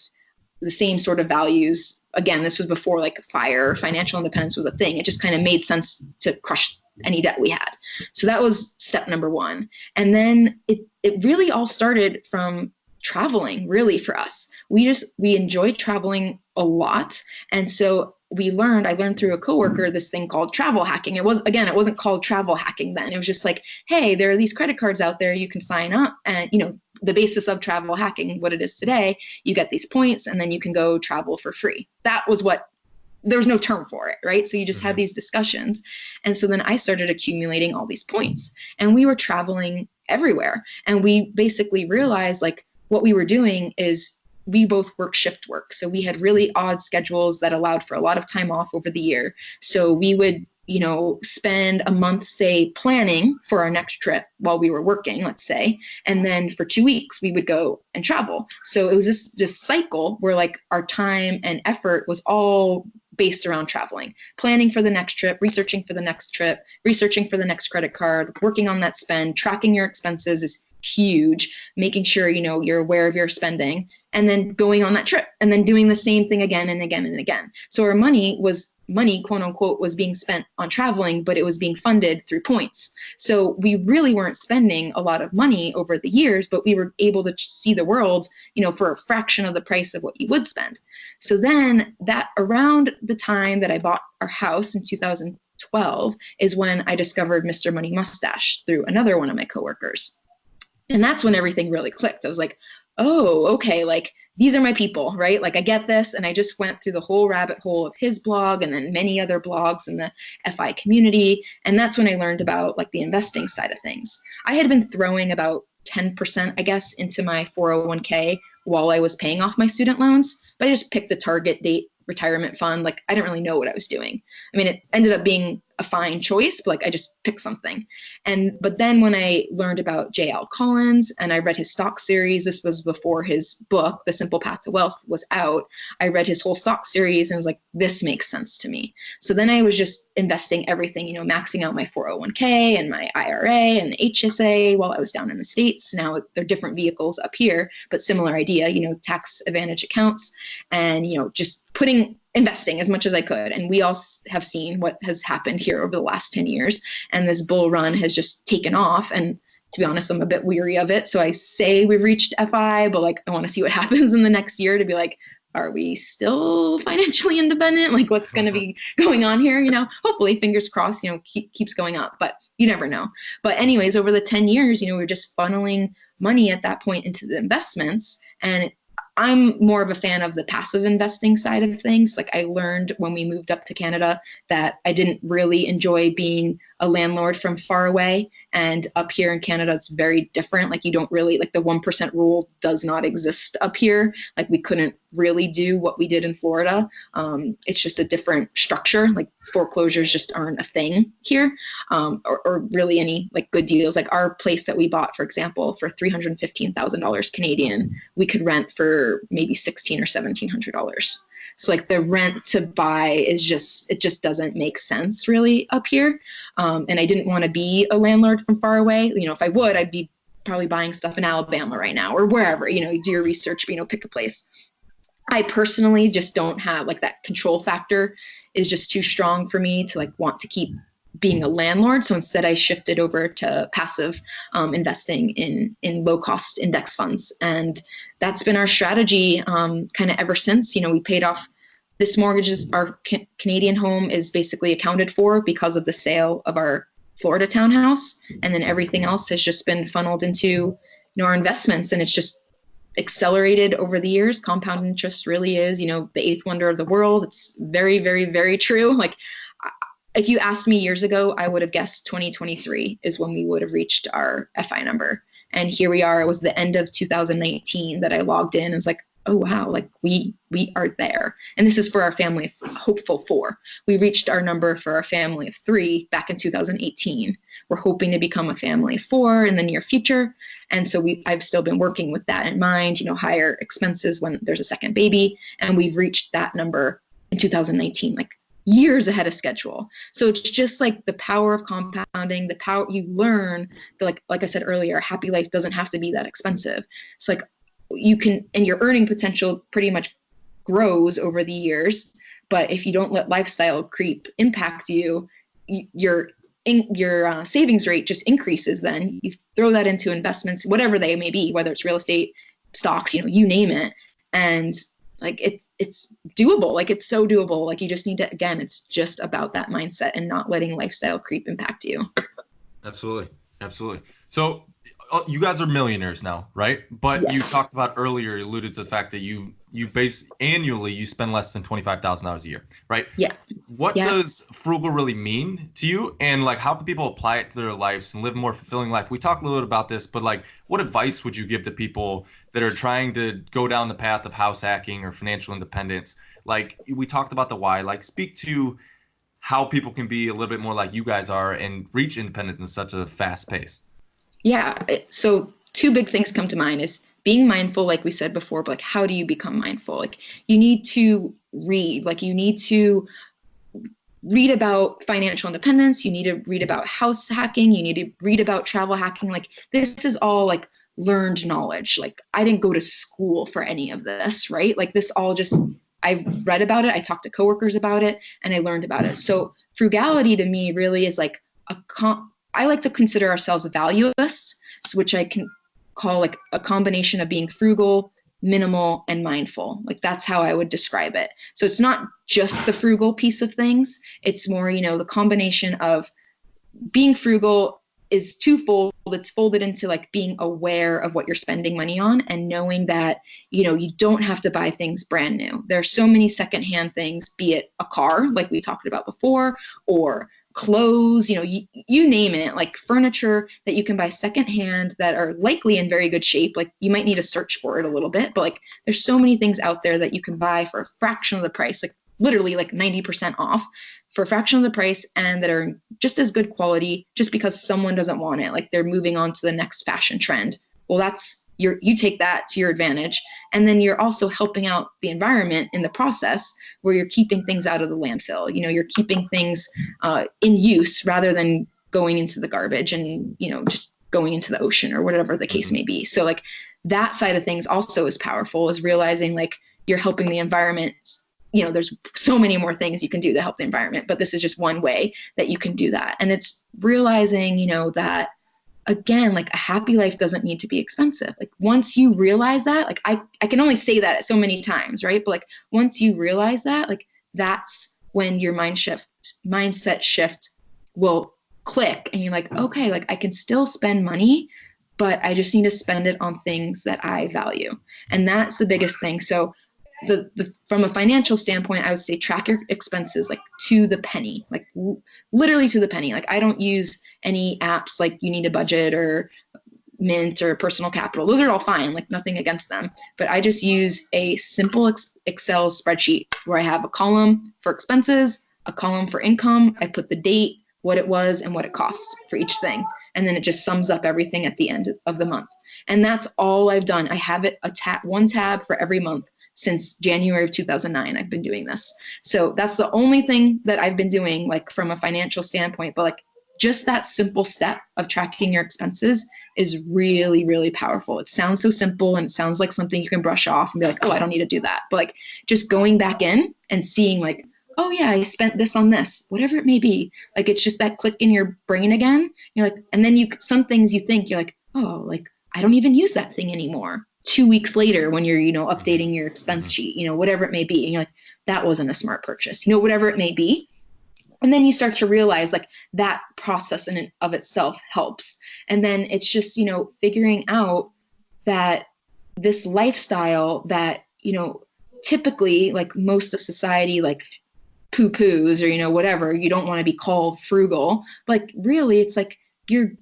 the same sort of values. Again, this was before like financial independence was a thing. It just kind of made sense to crush any debt we had. So that was step number one. And then it really all started from traveling, really, for us. We enjoyed traveling a lot. And so I learned through a coworker this thing called travel hacking. It wasn't called travel hacking then. It was just like, hey, there are these credit cards out there. You can sign up and, the basis of travel hacking, what it is today, you get these points and then you can go travel for free. That was what, there was no term for it, right? So you just had these discussions. And so then I started accumulating all these points, and we were traveling everywhere. And we basically realized like what we were doing is we both work shift work. So we had really odd schedules that allowed for a lot of time off over the year. So we would, spend a month, say, planning for our next trip while we were working, let's say. And then for 2 weeks, we would go and travel. So it was this cycle where like our time and effort was all based around traveling, planning for the next trip, researching for the next trip, researching for the next credit card, working on that spend, tracking your expenses is huge, making sure, you're aware of your spending, and then going on that trip and then doing the same thing again and again and again. So our money, quote unquote, was being spent on traveling, but it was being funded through points. So we really weren't spending a lot of money over the years, but we were able to see the world, for a fraction of the price of what you would spend. So then that around the time that I bought our house in 2012 is when I discovered Mr. Money Mustache through another one of my coworkers. And that's when everything really clicked. I was like, oh, okay, like these are my people, right? Like I get this. And I just went through the whole rabbit hole of his blog and then many other blogs in the FI community. And that's when I learned about like the investing side of things. I had been throwing about 10%, I guess, into my 401k while I was paying off my student loans, but I just picked a target date retirement fund. Like I didn't really know what I was doing. I mean, it ended up being a fine choice, but like I just picked something. But then when I learned about J.L. Collins and I read his stock series, this was before his book, The Simple Path to Wealth, was out. I read his whole stock series and was like, this makes sense to me. So then I was just investing everything, maxing out my 401k and my IRA and the HSA while I was down in the States. Now they're different vehicles up here, but similar idea, tax advantage accounts and, just investing as much as I could. And we all have seen what has happened here over the last 10 years. And this bull run has just taken off. And to be honest, I'm a bit weary of it. So I say we've reached FI, but like, I want to see what happens in the next year to be like, are we still financially independent? Like what's going to be going on here? Hopefully fingers crossed, keeps going up, but you never know. But anyways, over the 10 years, we're just funneling money at that point into the investments. And I'm more of a fan of the passive investing side of things. Like I learned when we moved up to Canada that I didn't really enjoy being a landlord from far away. And up here in Canada, it's very different. Like you don't really, like the 1% rule does not exist up here. Like we couldn't really do what we did in Florida. It's just a different structure. Like foreclosures just aren't a thing here, or really any like good deals. Like our place that we bought, for example, for $315,000 Canadian, we could rent for maybe $1,600 or $1,700. So like the rent to buy is it just doesn't make sense really up here. And I didn't want to be a landlord from far away. If I would, I'd be probably buying stuff in Alabama right now or wherever, you do your research, pick a place. I personally just don't have like that control factor is just too strong for me to like want to keep being a landlord. So instead I shifted over to passive investing in low cost index funds. And that's been our strategy kind of ever since. We paid off this mortgage. Our Canadian home is basically accounted for because of the sale of our Florida townhouse. And then everything else has just been funneled into our investments. And it's just accelerated over the years. Compound interest really is, the eighth wonder of the world. It's very, very, very true. Like if you asked me years ago, I would have guessed 2023 is when we would have reached our FI number. And here we are. It was the end of 2019 that I logged in and was like, oh, wow, like we are there. And this is for our family of hopeful 4. We reached our number for our family of 3 back in 2018. We're hoping to become a family of 4 in the near future. And so I've still been working with that in mind, higher expenses when there's a second baby. And we've reached that number in 2019, like years ahead of schedule. So it's just like the power of compounding, the power you learn that like I said earlier, a happy life doesn't have to be that expensive. So like you can, and your earning potential pretty much grows over the years. But if you don't let lifestyle creep impact you, your savings rate just increases. Then you throw that into investments, whatever they may be, whether it's real estate, stocks, you name it. And like it's doable. Like it's so doable. Like you just need to, again, it's just about that mindset and not letting lifestyle creep impact you. Absolutely. Absolutely. So you guys are millionaires now, right? But you Yes. talked about earlier, you alluded to the fact that you base annually you spend less than $25,000 a year, right? Yeah. What Yeah. does frugal really mean to you, and like how can people apply it to their lives and live a more fulfilling life? We talked a little bit about this, but like what advice would you give to people that are trying to go down the path of house hacking or financial independence? Like we talked about the why, like speak to how people can be a little bit more like you guys are and reach independence in such a fast pace. Yeah. So two big things come to mind is being mindful, like we said before, but like how do you become mindful? Like you need to read, like you need to read about financial independence, you need to read about house hacking, you need to read about travel hacking. Like this is all like learned knowledge. Like I didn't go to school for any of this, right? Like this all just I read about it, I talked to coworkers about it, and I learned about it. So frugality to me really is like I like to consider ourselves valuists, which I can call like a combination of being frugal, minimal, and mindful. Like that's how I would describe it. So it's not just the frugal piece of things. It's more, the combination of being frugal is twofold. It's folded into like being aware of what you're spending money on and knowing that, you don't have to buy things brand new. There are so many secondhand things, be it a car, like we talked about before, or clothes, you name it, like furniture that you can buy secondhand that are likely in very good shape. Like you might need to search for it a little bit, but like there's so many things out there that you can buy for a fraction of the price, like literally like 90% off for a fraction of the price and that are just as good quality just because someone doesn't want it. Like they're moving on to the next fashion trend. Well, you take that to your advantage. And then you're also helping out the environment in the process where you're keeping things out of the landfill. You're keeping things in use rather than going into the garbage and, just going into the ocean or whatever the case may be. So like that side of things also is powerful, is realizing like you're helping the environment. There's so many more things you can do to help the environment, but this is just one way that you can do that. And it's realizing, that again, like a happy life doesn't need to be expensive. Like once you realize that, like I can only say that so many times, right? But like once you realize that, like that's when your mindset shift will click and you're like, okay, like I can still spend money, but I just need to spend it on things that I value. And that's the biggest thing. So from a financial standpoint, I would say track your expenses like to the penny, like literally to the penny. Like I don't use any apps like You Need a Budget or Mint or Personal Capital. Those are all fine, like nothing against them. But I just use a simple Excel spreadsheet where I have a column for expenses, a column for income. I put the date, what it was, and what it costs for each thing. And then it just sums up everything at the end of the month. And that's all I've done. I have it one tab for every month. Since January of 2009, I've been doing this. So that's the only thing that I've been doing, like from a financial standpoint. But like just that simple step of tracking your expenses is really, really powerful. It sounds so simple and it sounds like something you can brush off and be like, oh, I don't need to do that. But like just going back in and seeing like, oh yeah, I spent this on this, whatever it may be. Like it's just that click in your brain again. You're like, and then some things you think you're like, oh, like I don't even use that thing anymore. 2 weeks later when you're, updating your expense sheet, whatever it may be. And you're like, that wasn't a smart purchase, whatever it may be. And then you start to realize like that process in and of itself helps. And then it's just, figuring out that this lifestyle that, typically like most of society, like poo-poos or, whatever, you don't want to be called frugal. But like really it's like you're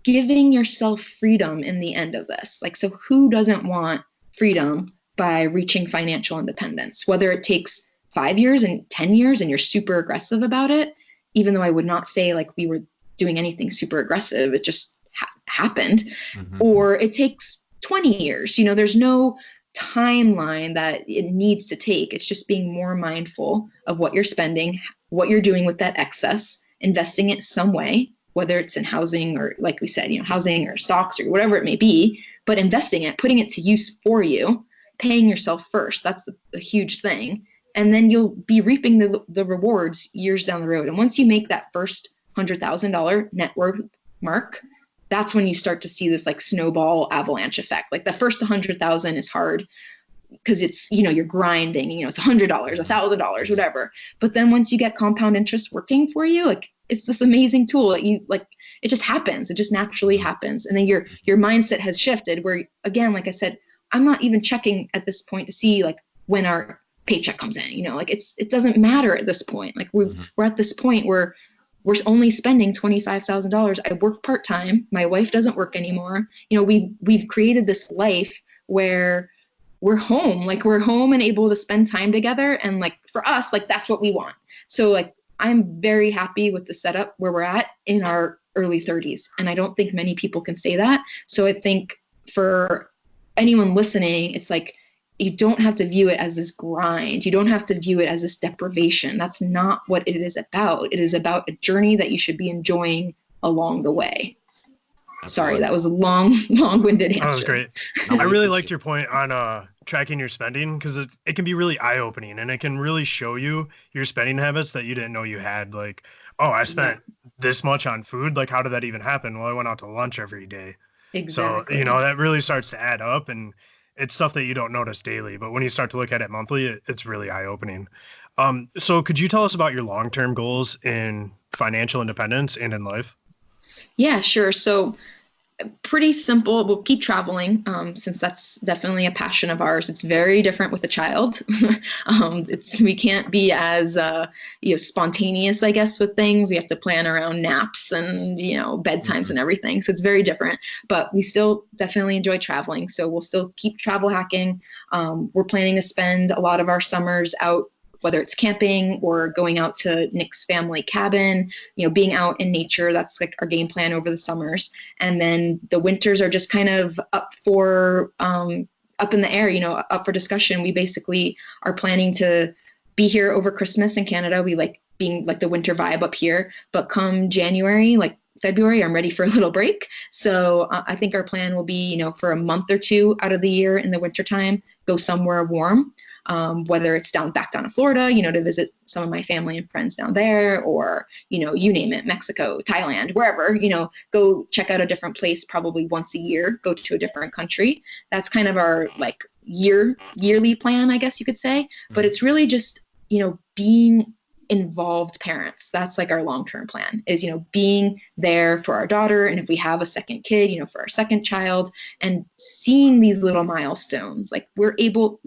giving yourself freedom in the end of this. Like, so who doesn't want freedom by reaching financial independence, whether it takes 5 years and 10 years and you're super aggressive about it, even though I would not say like we were doing anything super aggressive, it just happened, or it takes 20 years, there's no timeline that it needs to take. It's just being more mindful of what you're spending, what you're doing with that excess, investing it some way, whether it's in housing or like we said, housing or stocks or whatever it may be, but investing it, putting it to use for you, paying yourself first. That's the huge thing. And then you'll be reaping the rewards years down the road. And once you make that first $100,000 net worth mark, that's when you start to see this like snowball avalanche effect. Like the first 100,000 is hard because it's, you're grinding, it's $100, $1,000, whatever. But then once you get compound interest working for you, like it's this amazing tool that you like, it just happens. It just naturally happens. And then your mindset has shifted where, again, like I said, I'm not even checking at this point to see like when our paycheck comes in, you know, like it doesn't matter at this point. Like we're at this point where we're only spending $25,000. I work part-time. My wife doesn't work anymore. You know, we've created this life where we're home and able to spend time together. And like for us, like that's what we want. So like, I'm very happy with the setup where we're at in our early 30s. And I don't think many people can say that. So I think for anyone listening, it's like, you don't have to view it as this grind. You don't have to view it as this deprivation. That's not what it is about. It is about a journey that you should be enjoying along the way. Sorry, that was a long-winded answer. That was great. I really liked your point on tracking your spending, because it can be really eye-opening, and it can really show you your spending habits that you didn't know you had. Like, oh, I spent this much on food. Like, how did that even happen? Well, I went out to lunch every day. Exactly. So, you know, that really starts to add up, and it's stuff that you don't notice daily. But when you start to look at it monthly, it's really eye-opening. So could you tell us about your long-term goals in financial independence and in life? Yeah, sure. So pretty simple. We'll keep traveling since that's definitely a passion of ours. It's very different with a child. We can't be as spontaneous, I guess, with things. We have to plan around naps and bedtimes and everything. So it's very different. But we still definitely enjoy traveling. So we'll still keep travel hacking. We're planning to spend a lot of our summers out, whether it's camping or going out to Nick's family cabin, being out in nature. That's like our game plan over the summers. And then the winters are just kind of up in the air, up for discussion. We basically are planning to be here over Christmas in Canada. We like being like the winter vibe up here, but come January, like February, I'm ready for a little break. So I think our plan will be, for a month or two out of the year in the wintertime, go somewhere warm. Whether it's back down to Florida, to visit some of my family and friends down there, or, you name it, Mexico, Thailand, wherever, go check out a different place probably once a year, go to a different country. That's kind of our like yearly plan, I guess you could say. But it's really just, being involved parents. That's like our long-term plan is, being there for our daughter. And if we have a second kid, for our second child, and seeing these little milestones, like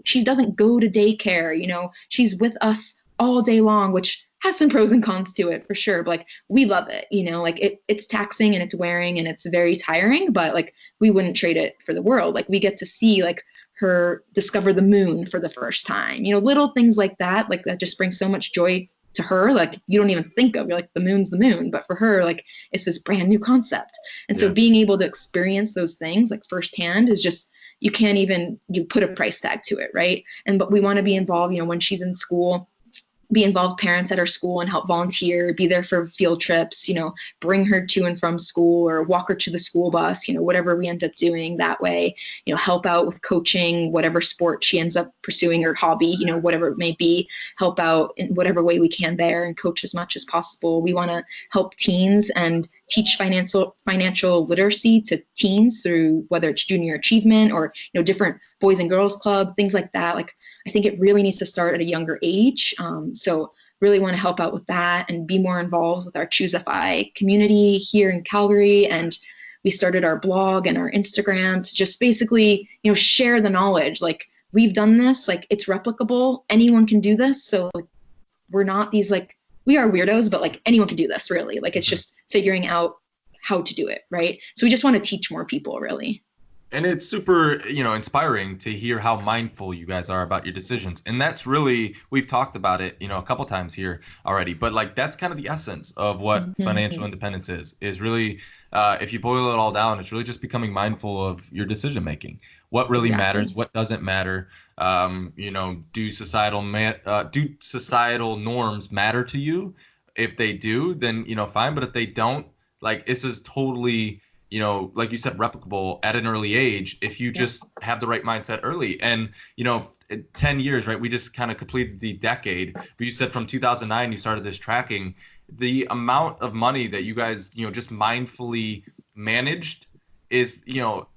she doesn't go to daycare, she's with us all day long, which has some pros and cons to it for sure. But like, we love it, like it's taxing and it's wearing and it's very tiring, but like, we wouldn't trade it for the world. Like we get to see like her discover the moon for the first time, little things like that just brings so much joy to her. Like you don't even think of, you're like, the moon's the moon, but for her, like it's this brand new concept. And so being able to experience those things like firsthand is just, you put a price tag to it. Right. But we want to be involved, when she's in school, be involved parents at our school and help volunteer, be there for field trips, bring her to and from school or walk her to the school bus, whatever we end up doing that way, help out with coaching, whatever sport she ends up pursuing or hobby, whatever it may be, help out in whatever way we can there and coach as much as possible. We want to help teens and teach financial literacy to teens through whether it's junior achievement or, different boys and girls club, things like that. Like, I think it really needs to start at a younger age. So really want to help out with that and be more involved with our Choosify community here in Calgary. And we started our blog and our Instagram to just basically, share the knowledge. Like we've done this, like it's replicable. Anyone can do this. So like, we're not these like, we are weirdos, but like anyone can do this really. Like it's just figuring out how to do it. Right. So we just want to teach more people really. And it's super, inspiring to hear how mindful you guys are about your decisions. And that's really, we've talked about it, a couple times here already, but like, that's kind of the essence of what financial independence is really, if you boil it all down, it's really just becoming mindful of your decision-making, what really matters, what doesn't matter. Do societal norms matter to you? If they do, then, fine. But if they don't, like, this is totally, like you said, replicable at an early age if you just have the right mindset early. And, 10 years, right? We just kind of completed the decade. But you said from 2009, you started this tracking. The amount of money that you guys, just mindfully managed is,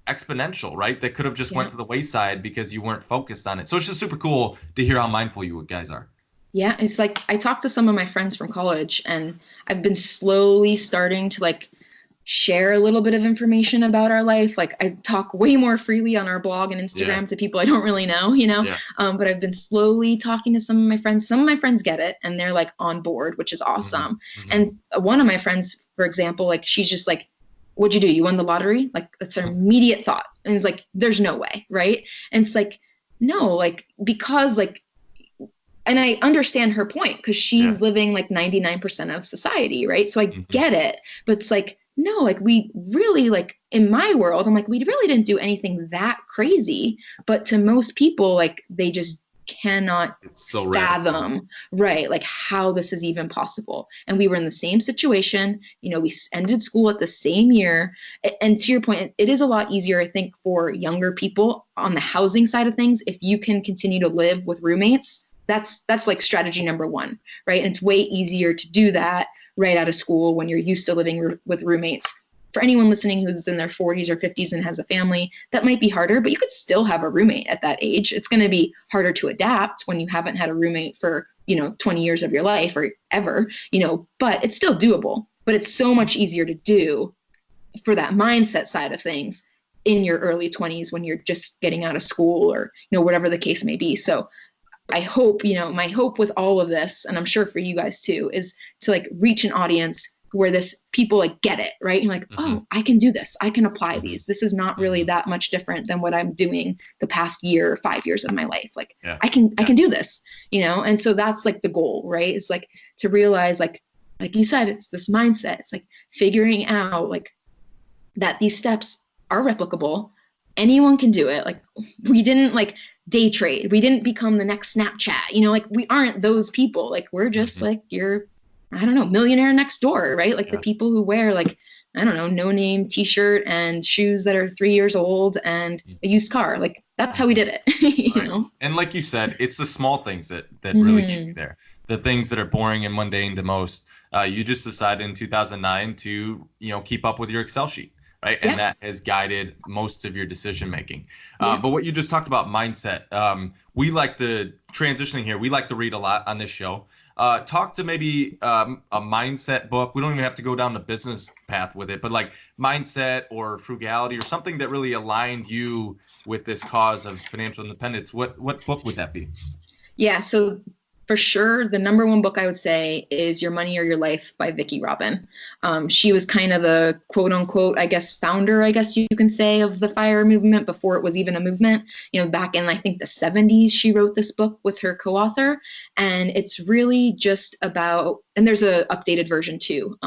exponential, right? That could have just went to the wayside because you weren't focused on it. So it's just super cool to hear how mindful you guys are. Yeah, it's like I talked to some of my friends from college, and I've been slowly starting to like share a little bit of information about our life. Like I talk way more freely on our blog and Yeah. Instagram to people I don't really know. Yeah. But I've been slowly talking to some of my friends. Some of my friends get it and they're like on board, which is Hmm. awesome. Hmm. And one of my friends, for example, like she's just like, what'd you do? You won the lottery? Like that's her immediate thought. And it's like, there's no way, right? And it's like, no, like because like and I understand her point because Yeah. she's living like 99% of society, right? So I Hmm. get it. But it's like, no, like we really like in my world, I'm like, we really didn't do anything that crazy. But to most people, like they just cannot It's so radical. fathom, right? Like how this is even possible. And we were in the same situation. We ended school at the same year. And to your point, it is a lot easier, I think, for younger people on the housing side of things. If you can continue to live with roommates, that's like strategy number one, right? And it's way easier to do that right out of school when you're used to living with roommates. For anyone listening who's in their 40s or 50s and has a family, that might be harder, but you could still have a roommate at that age. It's going to be harder to adapt when you haven't had a roommate for 20 years of your life or ever, but it's still doable. But it's so much easier to do for that mindset side of things in your early 20s when you're just getting out of school or whatever the case may be. So I hope, my hope with all of this, and I'm sure for you guys too, is to like reach an audience where this people like get it, right? And like, Hmm. oh, I can do this. I can apply Hmm. these. This is not really Hmm. that much different than what I'm doing the past year or 5 years of my life. Like Yeah. I Yeah. can do this, And so that's like the goal, right? It's like to realize like you said, it's this mindset. It's like figuring out like that these steps are replicable. Anyone can do it. Like we didn't like day trade. We didn't become the next Snapchat. Like we aren't those people. Like we're just Hmm. like your, I don't know, millionaire next door, right? Like the Yeah. people who wear like, I don't know, no name t-shirt and shoes that are 3 years old and a used car. Like that's how we Hmm. did it, Right. And like you said, it's the small things that really get you Mm-hmm. there. The things that are boring and mundane to most. You just decided in 2009 to, keep up with your Excel sheet, right? And Yep. that has guided most of your decision making. Yeah. But what you just talked about, mindset, we like to transitioning here. We like to read a lot on this show. Talk to maybe a mindset book. We don't even have to go down the business path with it, but like mindset or frugality or something that really aligned you with this cause of financial independence. What book would that be? Yeah, so for sure, the number one book I would say is Your Money or Your Life by Vicki Robin. She was kind of the quote unquote, I guess, founder, I guess you can say, of the FIRE movement before it was even a movement. Back in, I think, the 70s, she wrote this book with her co-author. And it's really just about, and there's a updated version too,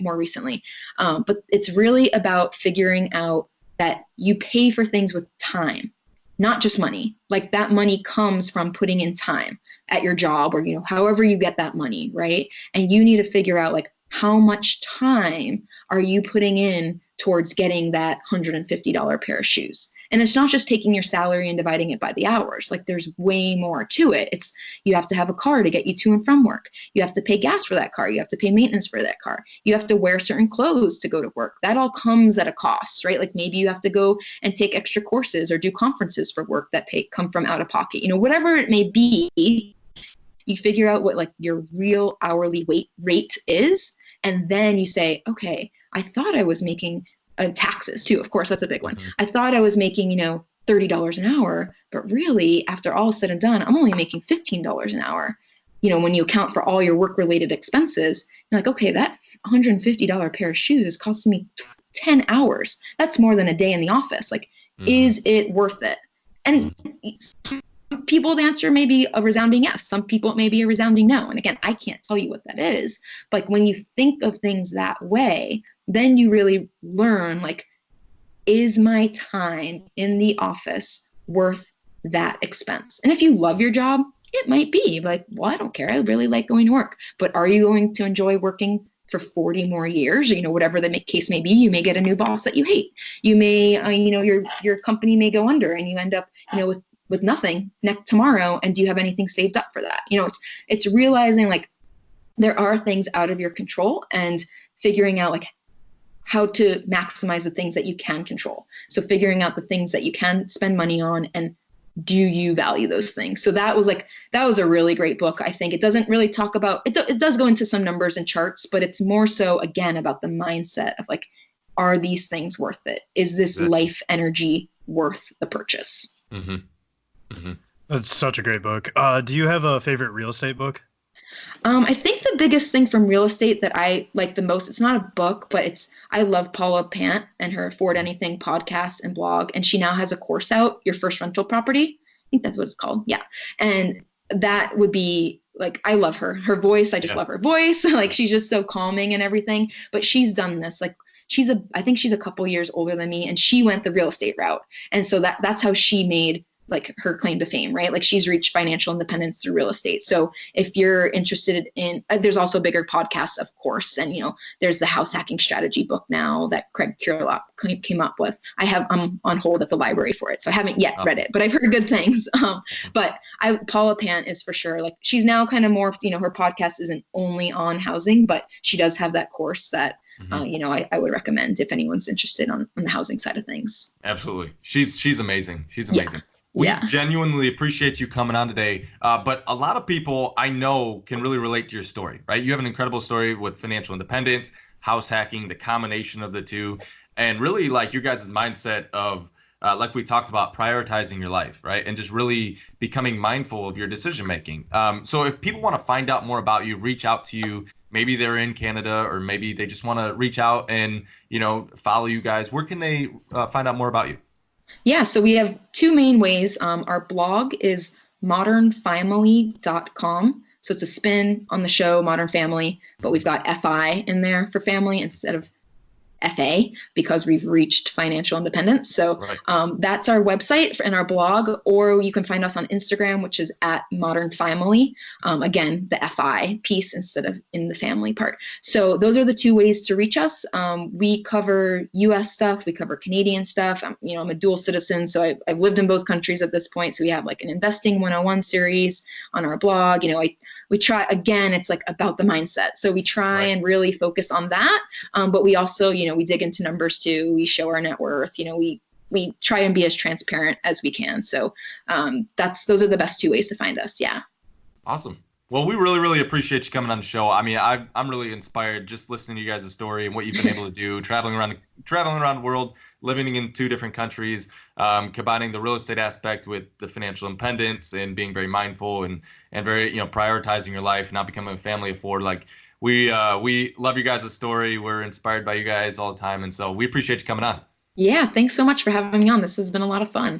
more recently. But it's really about figuring out that you pay for things with time, not just money. Like that money comes from putting in time at your job or, however you get that money, right? And you need to figure out like how much time are you putting in towards getting that $150 pair of shoes? And it's not just taking your salary and dividing it by the hours. Like there's way more to it. It's you have to have a car to get you to and from work. You have to pay gas for that car. You have to pay maintenance for that car. You have to wear certain clothes to go to work. That all comes at a cost, right? Like maybe you have to go and take extra courses or do conferences for work that come from out of pocket. Whatever it may be, you figure out what like your real hourly rate is, and then you say, okay, I thought I was making taxes too. Of course, that's a big one. Hmm. I thought I was making, $30 an hour, but really, after all said and done, I'm only making $15 an hour. When you account for all your work-related expenses, you're like, okay, that $150 pair of shoes is costing me 10 hours. That's more than a day in the office. Like, Hmm. is it worth it? And Hmm. people, the answer may be a resounding yes. Some people, it may be a resounding no. And again, I can't tell you what that is. But like when you think of things that way, then you really learn like, is my time in the office worth that expense? And if you love your job, it might be like, well, I don't care. I really like going to work. But are you going to enjoy working for 40 more years? Whatever the case may be, you may get a new boss that you hate. You may, your company may go under and you end up, with nothing next tomorrow. And do you have anything saved up for that? It's realizing like there are things out of your control and figuring out like how to maximize the things that you can control. So figuring out the things that you can spend money on and do you value those things? So that was a really great book. I think it doesn't really talk about it does go into some numbers and charts, but it's more so again about the mindset of like, are these things worth it? Is this Exactly. life energy worth the purchase? Mm-hmm. Mm-hmm. That's such a great book. Do you have a favorite real estate book? I think the biggest thing from real estate that I like the most, it's not a book, but I love Paula Pant and her Afford Anything podcast and blog. And she now has a course out, Your First Rental Property. I think that's what it's called. Yeah. And that would be like, I love her. Her voice, I just love her voice. Like she's just so calming and everything. But she's done this. Like I think she's a couple years older than me, and she went the real estate route. And so that's how she made like her claim to fame, right? Like she's reached financial independence through real estate. So if you're interested in, there's also bigger podcasts, of course. And, there's the house hacking strategy book now that Craig Curelop came up with. I'm on hold at the library for it. So I haven't yet read it, but I've heard good things. But Paula Pant is for sure, like she's now kind of morphed, her podcast isn't only on housing, but she does have that course that, I would recommend if anyone's interested on the housing side of things. Absolutely. She's amazing. She's amazing. Yeah. We genuinely appreciate you coming on today. But a lot of people I know can really relate to your story, right? You have an incredible story with financial independence, house hacking, the combination of the two, and really like your guys' mindset of, like we talked about, prioritizing your life, right? And just really becoming mindful of your decision making. So if people want to find out more about you, reach out to you, maybe they're in Canada or maybe they just want to reach out and, follow you guys, where can they find out more about you? Yeah, so we have two main ways. Our blog is modernfimily.com. So it's a spin on the show Modern Family, but we've got FI in there for family instead of FA because we've reached financial independence. So that's our website and our blog, or you can find us on Instagram, which is at Modern Fimily. Again, the FI piece instead of in the family part. So those are the two ways to reach us. We cover US stuff. We cover Canadian stuff. I'm a dual citizen, so I've lived in both countries at this point. So we have like an investing 101 series on our blog. We try, again, it's like about the mindset. So we try and really focus on that. But we also, we dig into numbers too. We show our net worth, we try and be as transparent as we can. So those are the best two ways to find us. Yeah. Awesome. Well, we really, really appreciate you coming on the show. I mean, I'm really inspired just listening to you guys' story and what you've been able to do, traveling around the world, living in 2 different countries, combining the real estate aspect with the financial independence and being very mindful and very, prioritizing your life, not becoming a family of 4. Like we love you guys' story. We're inspired by you guys all the time. And so we appreciate you coming on. Yeah. Thanks so much for having me on. This has been a lot of fun.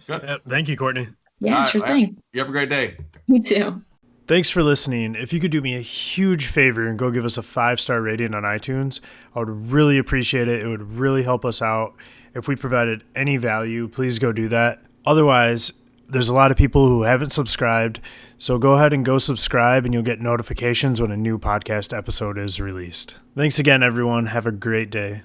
Good. Thank you, Courtney. Yeah, sure thing. You have a great day. Me too. Thanks for listening. If you could do me a huge favor and go give us a 5-star rating on iTunes, I would really appreciate it. It would really help us out. If we provided any value, please go do that. Otherwise, there's a lot of people who haven't subscribed, so go ahead and go subscribe and you'll get notifications when a new podcast episode is released. Thanks again, everyone. Have a great day.